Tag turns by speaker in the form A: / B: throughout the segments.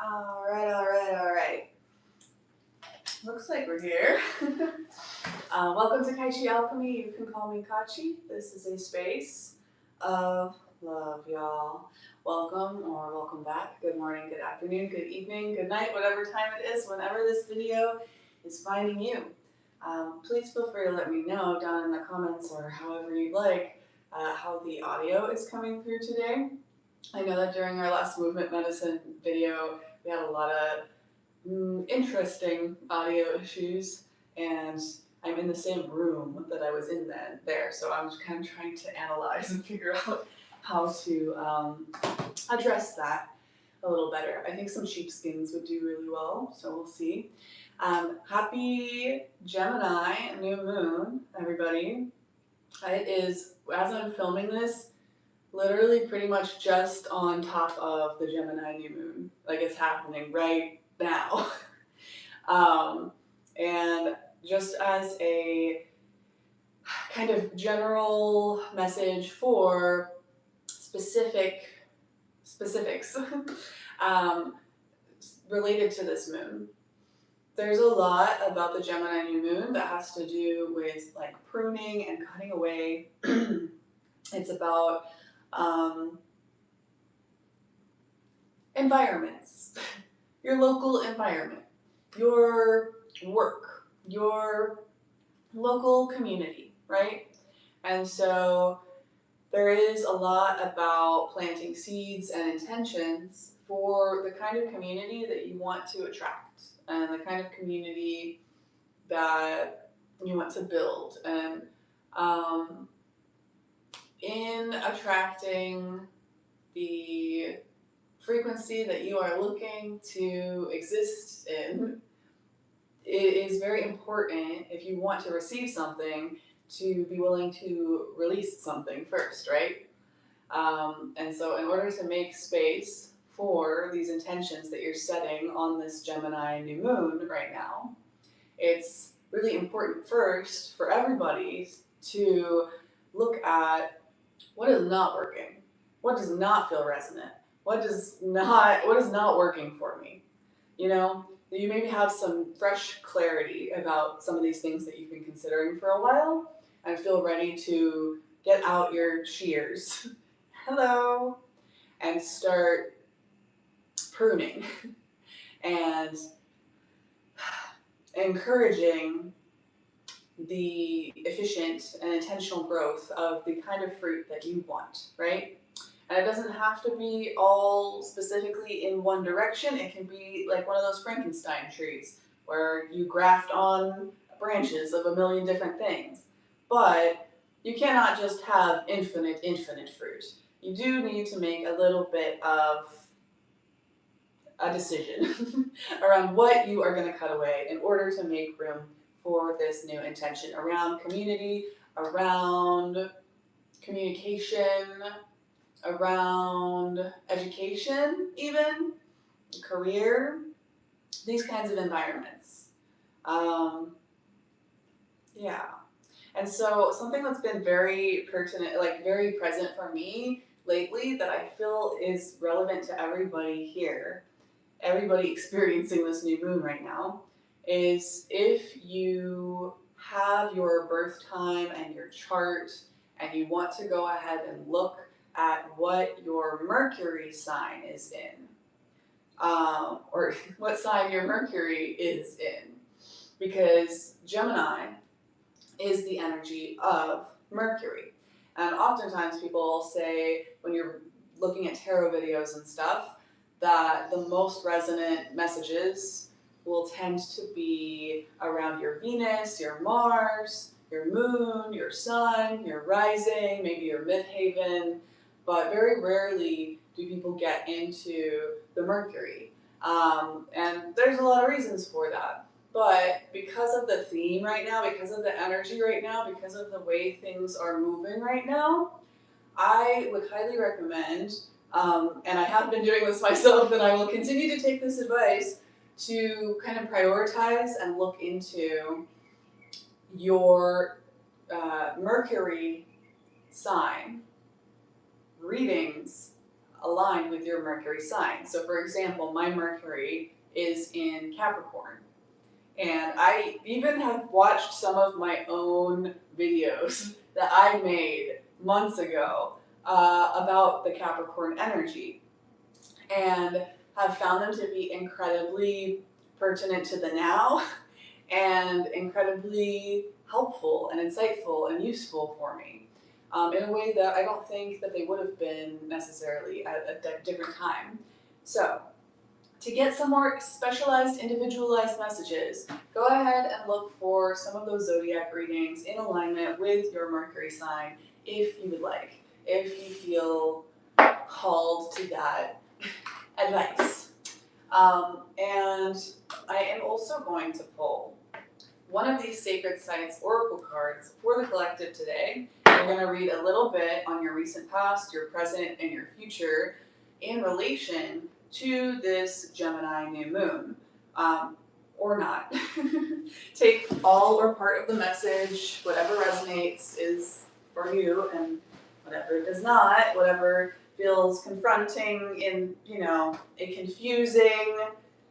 A: All right. Looks like we're here. Welcome to Kai Chi Alchemy. You can call me Katchi. This is a space of love, y'all. Welcome or welcome back. Good morning, good afternoon, good evening, good night, whatever time it is, whenever this video is finding you. Please feel free to let me know down in the comments or however you'd like how the audio is coming through today. I know that during our last movement medicine video, we had a lot of interesting audio issues, and I'm in the same room that I was in there, so I'm just kind of trying to analyze and figure out how to address that a little better. I think some sheepskins would do really well, so we'll see. Happy Gemini new moon, everybody. It is, as I'm filming this, literally pretty much just on top of the Gemini new moon. Like, it's happening right now. And just as a kind of general message for specifics related to this moon, there's a lot about the Gemini new moon that has to do with like pruning and cutting away. It's about environments, your local environment, your work, your local community, right? And so there is a lot about planting seeds and intentions for the kind of community that you want to attract and the kind of community that you want to build. And in attracting the frequency that you are looking to exist in, it is very important, if you want to receive something, to be willing to release something first, right? And so in order to make space for these intentions that you're setting on this Gemini new moon right now, it's really important first for everybody to look at what is not working, what does not feel resonant, what is not working for me. You know, you maybe have some fresh clarity about some of these things that you've been considering for a while and feel ready to get out your shears, hello, and start pruning and encouraging the efficient and intentional growth of the kind of fruit that you want, right? And it doesn't have to be all specifically in one direction. It can be like one of those Frankenstein trees where you graft on branches of a million different things. But you cannot just have infinite fruit. You do need to make a little bit of a decision around what you are going to cut away in order to make room for this new intention around community, around communication, around education, even career, these kinds of environments. Yeah. And so something that's been very pertinent, like very present for me lately that I feel is relevant to everybody here, everybody experiencing this new moon right now, is if you have your birth time and your chart and you want to go ahead and look at what your Mercury sign is in, or what sign your Mercury is in, because Gemini is the energy of Mercury. And oftentimes people say, when you're looking at tarot videos and stuff, that the most resonant messages will tend to be around your Venus, your Mars, your moon, your sun, your rising, maybe your midheaven, but very rarely do people get into the Mercury. And there's a lot of reasons for that. But because of the theme right now, because of the energy right now, because of the way things are moving right now, I would highly recommend, and I have been doing this myself, and I will continue to take this advice, to kind of prioritize and look into your Mercury sign readings aligned with your Mercury sign. So for example, my Mercury is in Capricorn. And I even have watched some of my own videos that I made months ago about the Capricorn energy, and have found them to be incredibly pertinent to the now and incredibly helpful and insightful and useful for me in a way that I don't think that they would have been necessarily at a different time. So to get some more specialized, individualized messages, go ahead and look for some of those zodiac readings in alignment with your Mercury sign if you would like, if you feel called to that advice. And I am also going to pull one of these Sacred Sites Oracle cards for the collective today. We're going to read a little bit on your recent past, your present, and your future in relation to this Gemini new moon, or not. Take all or part of the message, whatever resonates is for you, and whatever does not, whatever feels confronting in, a confusing,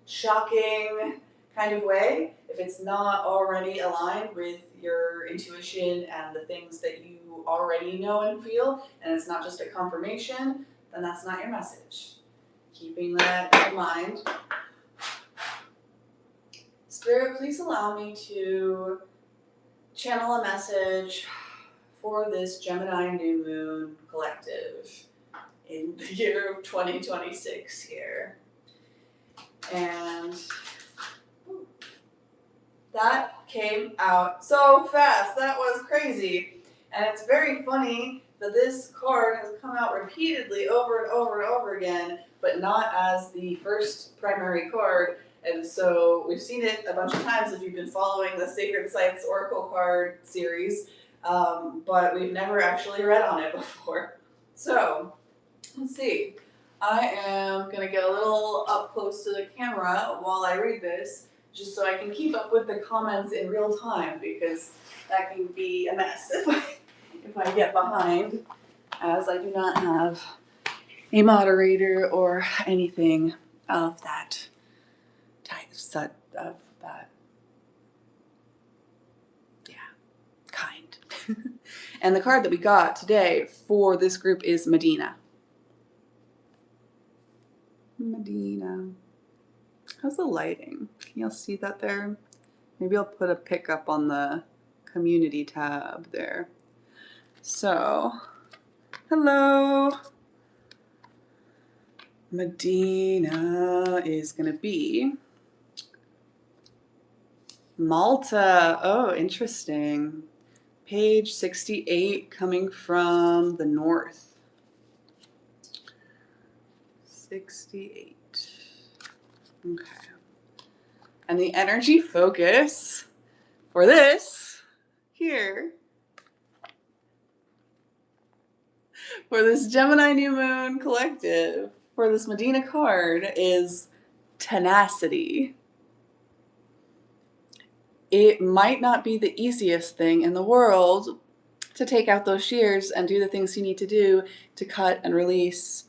A: shocking kind of way, if it's not already aligned with your intuition and the things that you already know and feel, and it's not just a confirmation, then that's not your message. Keeping that in mind, Spirit, please allow me to channel a message for this Gemini new moon collective in the year of 2026 here. And that came out so fast. That was crazy. And it's very funny that this card has come out repeatedly over and over and over again, but not as the first primary card. And so we've seen it a bunch of times if you've been following the Sacred Sites Oracle card series, but we've never actually read on it before. So let's see. I am going to get a little up close to the camera while I read this, just so I can keep up with the comments in real time, because that can be a mess if I get behind, as I do not have a moderator or anything of that type, of that, kind. And the card that we got today for this group is Mdina. Mdina. How's the lighting? Can y'all see that there? Maybe I'll put a pick up on the community tab there. So, hello. Mdina is going to be Malta. Oh, interesting. Page 68 coming from the north. 68. Okay. And the energy focus for this here, for this Gemini new moon collective, for this Mdina card, is tenacity. It might not be the easiest thing in the world to take out those shears and do the things you need to do to cut and release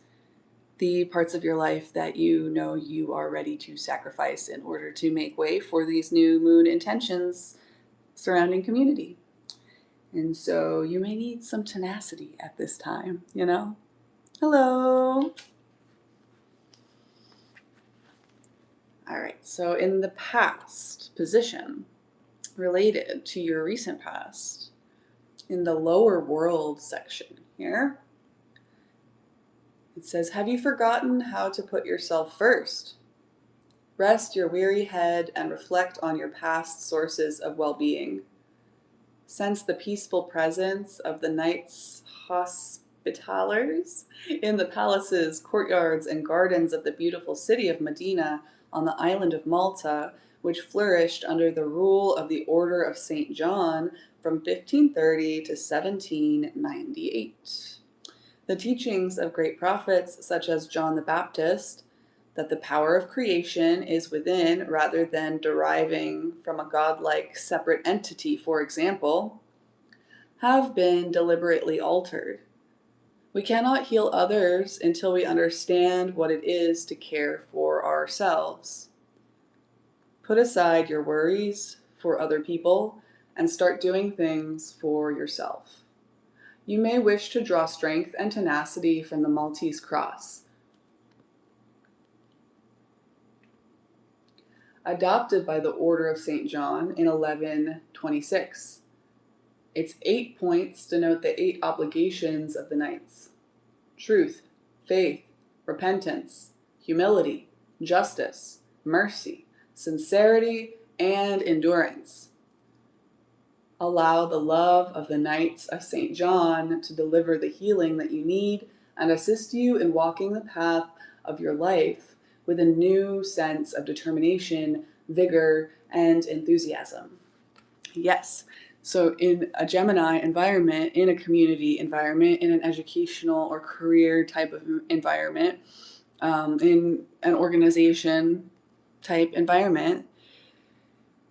A: the parts of your life that you know you are ready to sacrifice in order to make way for these new moon intentions surrounding community. And so you may need some tenacity at this time, Hello. All right, so in the past position related to your recent past, in the lower world section here, it says, have you forgotten how to put yourself first? Rest your weary head and reflect on your past sources of well-being. Sense the peaceful presence of the Knights Hospitallers in the palaces, courtyards, and gardens of the beautiful city of Mdina on the island of Malta, which flourished under the rule of the Order of St. John from 1530 to 1798. The teachings of great prophets such as John the Baptist, that the power of creation is within rather than deriving from a godlike separate entity, for example, have been deliberately altered. We cannot heal others until we understand what it is to care for ourselves. Put aside your worries for other people and start doing things for yourself. You may wish to draw strength and tenacity from the Maltese cross. Adopted by the Order of St. John in 1126. Its 8 points denote the 8 obligations of the Knights: truth, faith, repentance, humility, justice, mercy, sincerity, and endurance. Allow the love of the Knights of St. John to deliver the healing that you need and assist you in walking the path of your life with a new sense of determination, vigor, and enthusiasm. Yes. So in a Gemini environment, in a community environment, in an educational or career type of environment, in an organization type environment,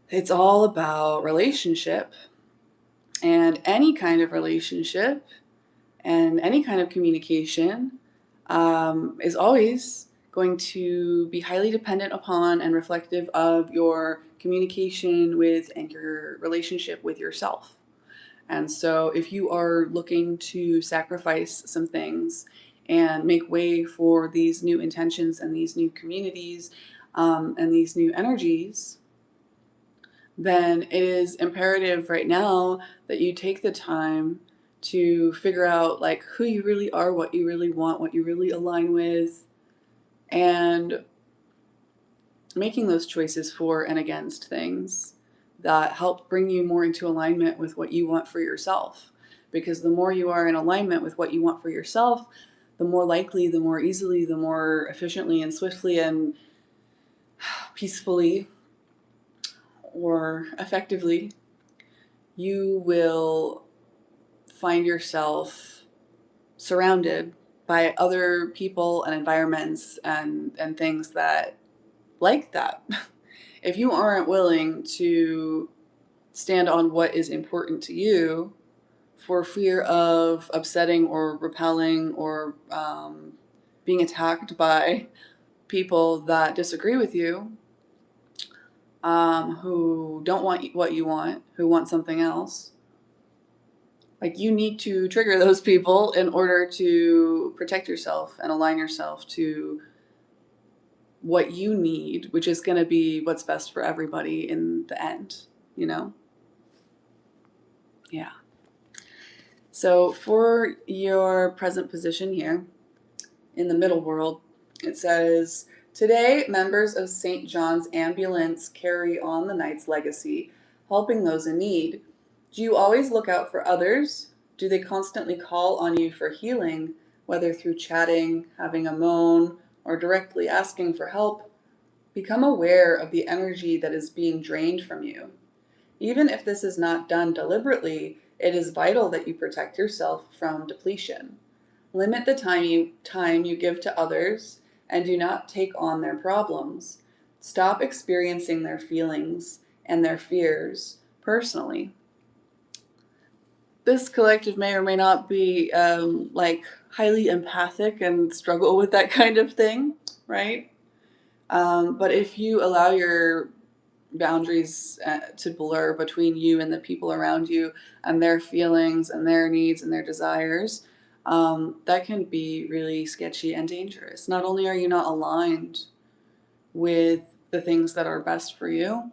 A: it's all about relationship. And any kind of relationship and any kind of communication is always going to be highly dependent upon and reflective of your communication with and your relationship with yourself. And so if you are looking to sacrifice some things and make way for these new intentions and these new communities and these new energies, then it is imperative right now that you take the time to figure out like who you really are, what you really want, what you really align with, and making those choices for and against things that help bring you more into alignment with what you want for yourself. Because the more you are in alignment with what you want for yourself, the more likely, the more easily, the more efficiently and swiftly and peacefully or effectively you will find yourself surrounded by other people and environments and things that like that. If you aren't willing to stand on what is important to you for fear of upsetting or repelling or being attacked by people that disagree with you, who don't want what you want, who want something else, like you need to trigger those people in order to protect yourself and align yourself to what you need, which is going to be what's best for everybody in the end, you know? Yeah. So for your present position here in the middle world, it says, today members of St. John's Ambulance carry on the Knight's legacy, helping those in need. Do you always look out for others? Do they constantly call on you for healing, whether through chatting, having a moan, or directly asking for help? Become aware of the energy that is being drained from you. Even if this is not done deliberately, it is vital that you protect yourself from depletion. Limit the time you give to others and do not take on their problems. Stop experiencing their feelings and their fears personally. This collective may or may not be like highly empathic and struggle with that kind of thing, right? But if you allow your boundaries to blur between you and the people around you and their feelings and their needs and their desires, that can be really sketchy and dangerous. Not only are you not aligned with the things that are best for you,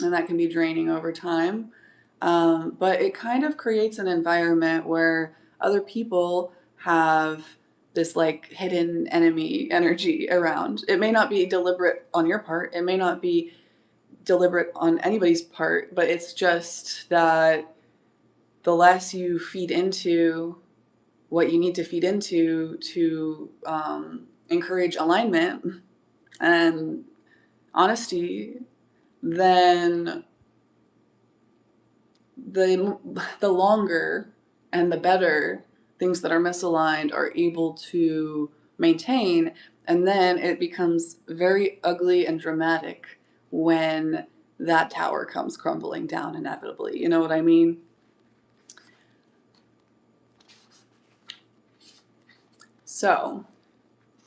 A: and that can be draining over time, but it kind of creates an environment where other people have this like hidden enemy energy around. It may not be deliberate on your part. It may not be deliberate on anybody's part, but it's just that the less you feed into what you need to feed into to encourage alignment and honesty, then the longer and the better things that are misaligned are able to maintain, and then it becomes very ugly and dramatic when that tower comes crumbling down inevitably. You know what I mean? So,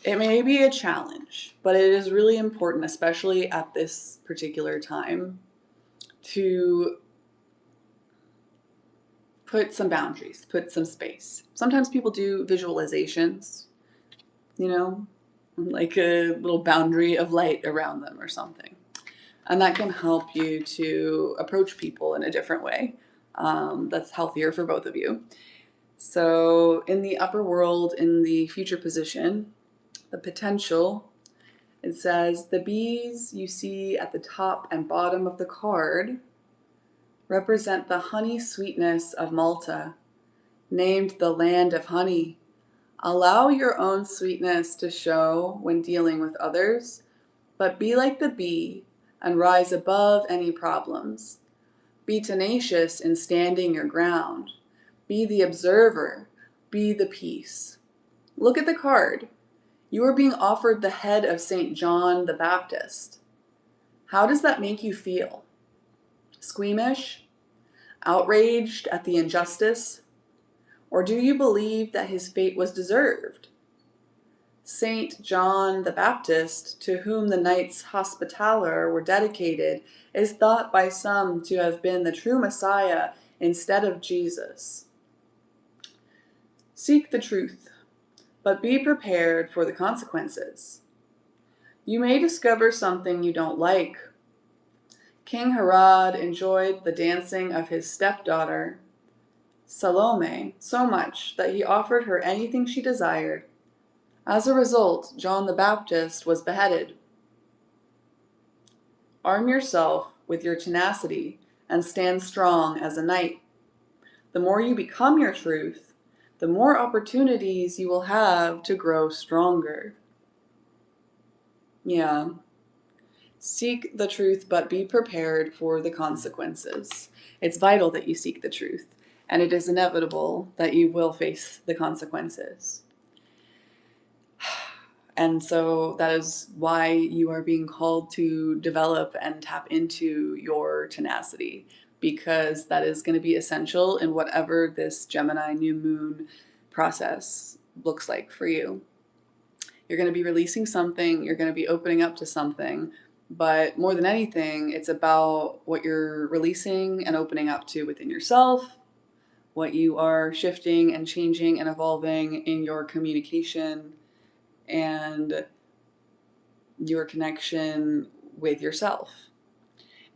A: it may be a challenge, but it is really important, especially at this particular time, to put some boundaries, put some space. Sometimes people do visualizations, you know, like a little boundary of light around them or something. And that can help you to approach people in a different way that's healthier for both of you. So, in the upper world, in the future position, the potential, it says the bees you see at the top and bottom of the card represent the honey sweetness of Malta, named the land of honey. Allow your own sweetness to show when dealing with others, but be like the bee and rise above any problems. Be tenacious in standing your ground. Be the observer. Be the peace. Look at the card. You are being offered the head of St. John the Baptist. How does that make you feel? Squeamish? Outraged at the injustice? Or do you believe that his fate was deserved? St. John the Baptist, to whom the Knights Hospitaller were dedicated, is thought by some to have been the true Messiah instead of Jesus. Seek the truth, but be prepared for the consequences. You may discover something you don't like. King Herod enjoyed the dancing of his stepdaughter, Salome, so much that he offered her anything she desired. As a result, John the Baptist was beheaded. Arm yourself with your tenacity and stand strong as a knight. The more you become your truth, the more opportunities you will have to grow stronger. Yeah. Seek the truth, but be prepared for the consequences. It's vital that you seek the truth, and it is inevitable that you will face the consequences. And so that is why you are being called to develop and tap into your tenacity, because that is going to be essential in whatever this Gemini new moon process looks like for you. You're going to be releasing something, you're going to be opening up to something, but more than anything, it's about what you're releasing and opening up to within yourself, what you are shifting and changing and evolving in your communication and your connection with yourself.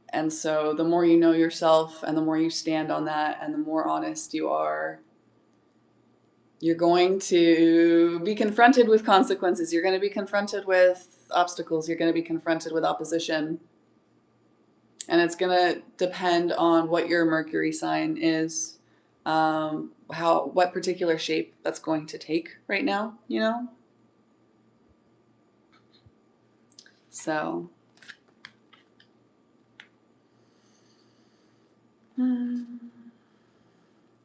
A: And so the more you know yourself and the more you stand on that and the more honest you are, you're going to be confronted with consequences. You're going to be confronted with obstacles. You're going to be confronted with opposition. And it's going to depend on what your Mercury sign is, what particular shape that's going to take right now, you know? So, I'm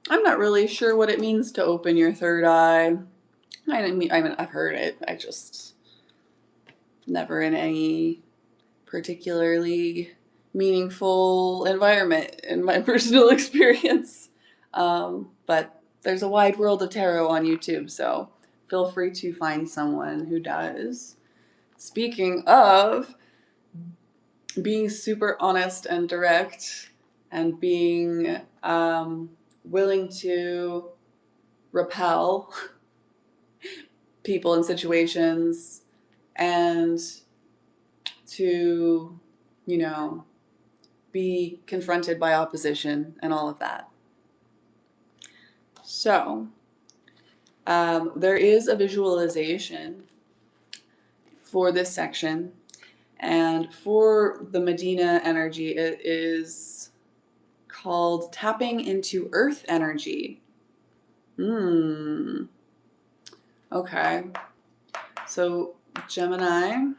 A: not really sure what it means to open your third eye. I mean, I've heard it. I just never in any particularly meaningful environment in my personal experience. But there's a wide world of tarot on YouTube, so feel free to find someone who does. Speaking of being super honest and direct and being willing to repel people and situations and to, you know, be confronted by opposition and all of that. So, there is a visualization for this section, and for the Mdina energy, it is called tapping into earth energy. Okay. So, Gemini,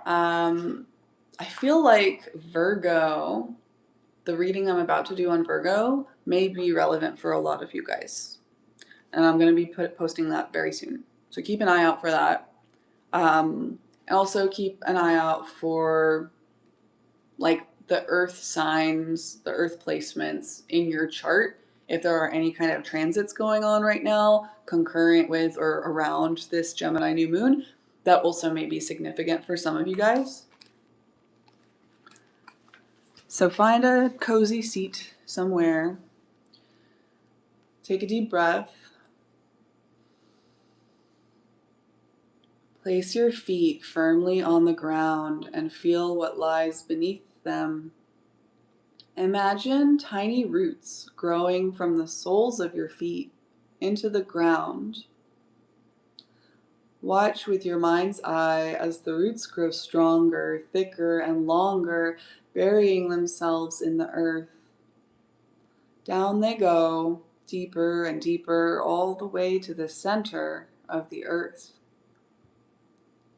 A: I feel like Virgo, the reading I'm about to do on Virgo, may be relevant for a lot of you guys. And I'm going to be posting that very soon. So keep an eye out for that. And also keep an eye out for like the earth signs, the earth placements in your chart if there are any kind of transits going on right now, concurrent with or around this Gemini new moon, that also may be significant for some of you guys. So find a cozy seat somewhere. Take a deep breath. Place your feet firmly on the ground and feel what lies beneath them. Imagine tiny roots growing from the soles of your feet into the ground. Watch with your mind's eye as the roots grow stronger, thicker, and longer, burying themselves in the earth. Down they go, deeper and deeper, all the way to the center of the earth.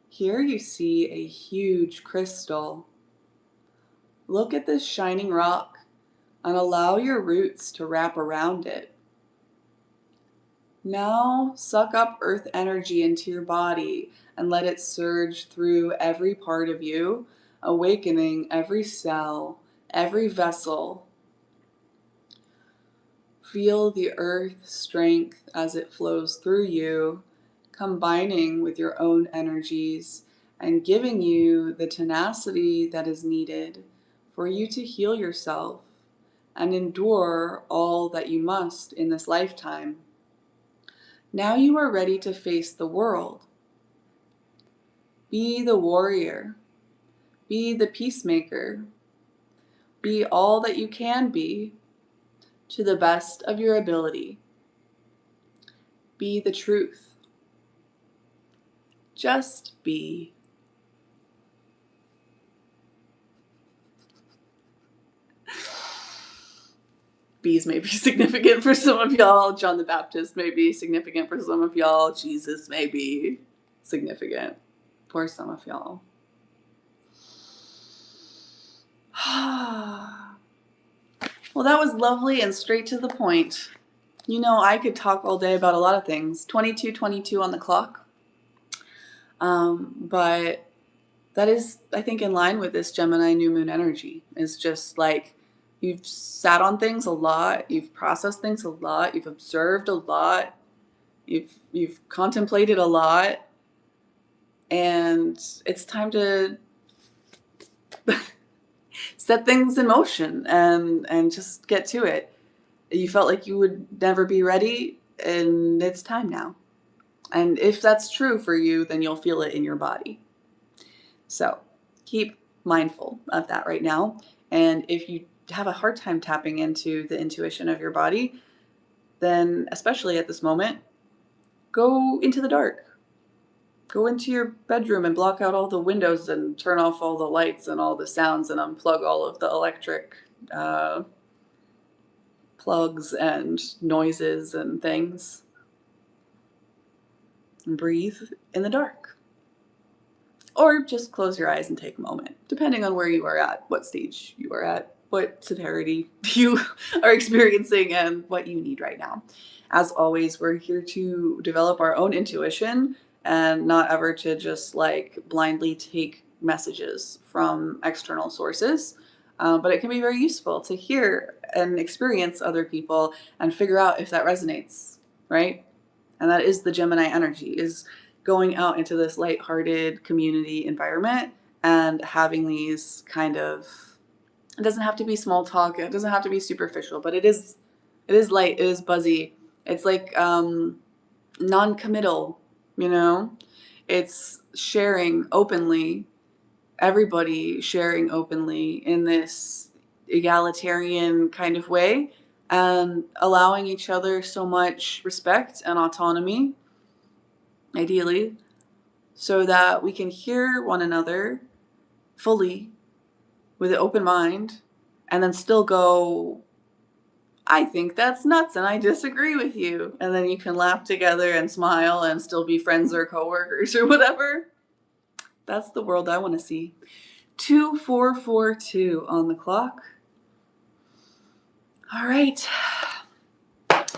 A: Here you see a huge crystal. Look at this shining rock and allow your roots to wrap around it. Now suck up earth energy into your body and let it surge through every part of you, awakening every cell, every vessel. Feel the earth strength as it flows through you, combining with your own energies and giving you the tenacity that is needed for you to heal yourself and endure all that you must in this lifetime. Now you are ready to face the world. Be the warrior. Be the peacemaker. Be all that you can be to the best of your ability. Be the truth. Just be. Bees may be significant for some of y'all. John the Baptist may be significant for some of y'all. Jesus may be significant for some of y'all. Well, that was lovely and straight to the point. You know, I could talk all day about a lot of things. 22:22 on the clock. But that is, I think, in line with this Gemini new moon energy. It's just like you've sat on things a lot, you've processed things a lot, you've observed a lot, you've contemplated a lot, and it's time to set things in motion and just get to it. You felt like you would never be ready, and it's time now. And if that's true for you, then you'll feel it in your body. So keep mindful of that right now. And if you have a hard time tapping into the intuition of your body, then especially at this moment, go into the dark. Go into your bedroom and block out all the windows and turn off all the lights and all the sounds and unplug all of the electric plugs and noises and things. And breathe in the dark. Or just close your eyes and take a moment, depending on where you are at, what stage you are at, what severity you are experiencing, and what you need right now. As always, we're here to develop our own intuition and not ever to just like blindly take messages from external sources. But it can be very useful to hear and experience other people and figure out if that resonates, right? And that is the Gemini energy, is going out into this lighthearted community environment and having these kind of, it doesn't have to be small talk, it doesn't have to be superficial, but it is light, it is buzzy. It's like non-committal, you know? It's sharing openly, everybody sharing openly in this egalitarian kind of way and allowing each other so much respect and autonomy, ideally, so that we can hear one another fully with an open mind and then still go, I think that's nuts and I disagree with you. And then you can laugh together and smile and still be friends or coworkers or whatever. That's the world I want to see. 2442 on the clock. All right.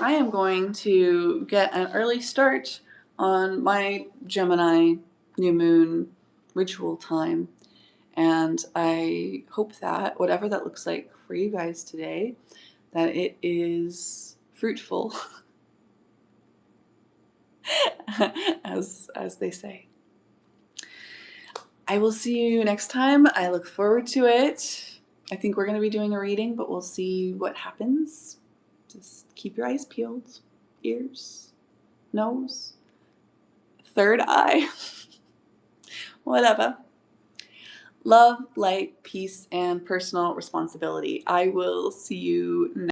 A: I am going to get an early start on my Gemini new moon ritual time. And I hope that whatever that looks like for you guys today, that it is fruitful, as they say. I will see you next time. I look forward to it. I think we're going to be doing a reading, but we'll see what happens. Just keep your eyes peeled, ears, nose, third eye, whatever. Love, light, peace, and personal responsibility. I will see you next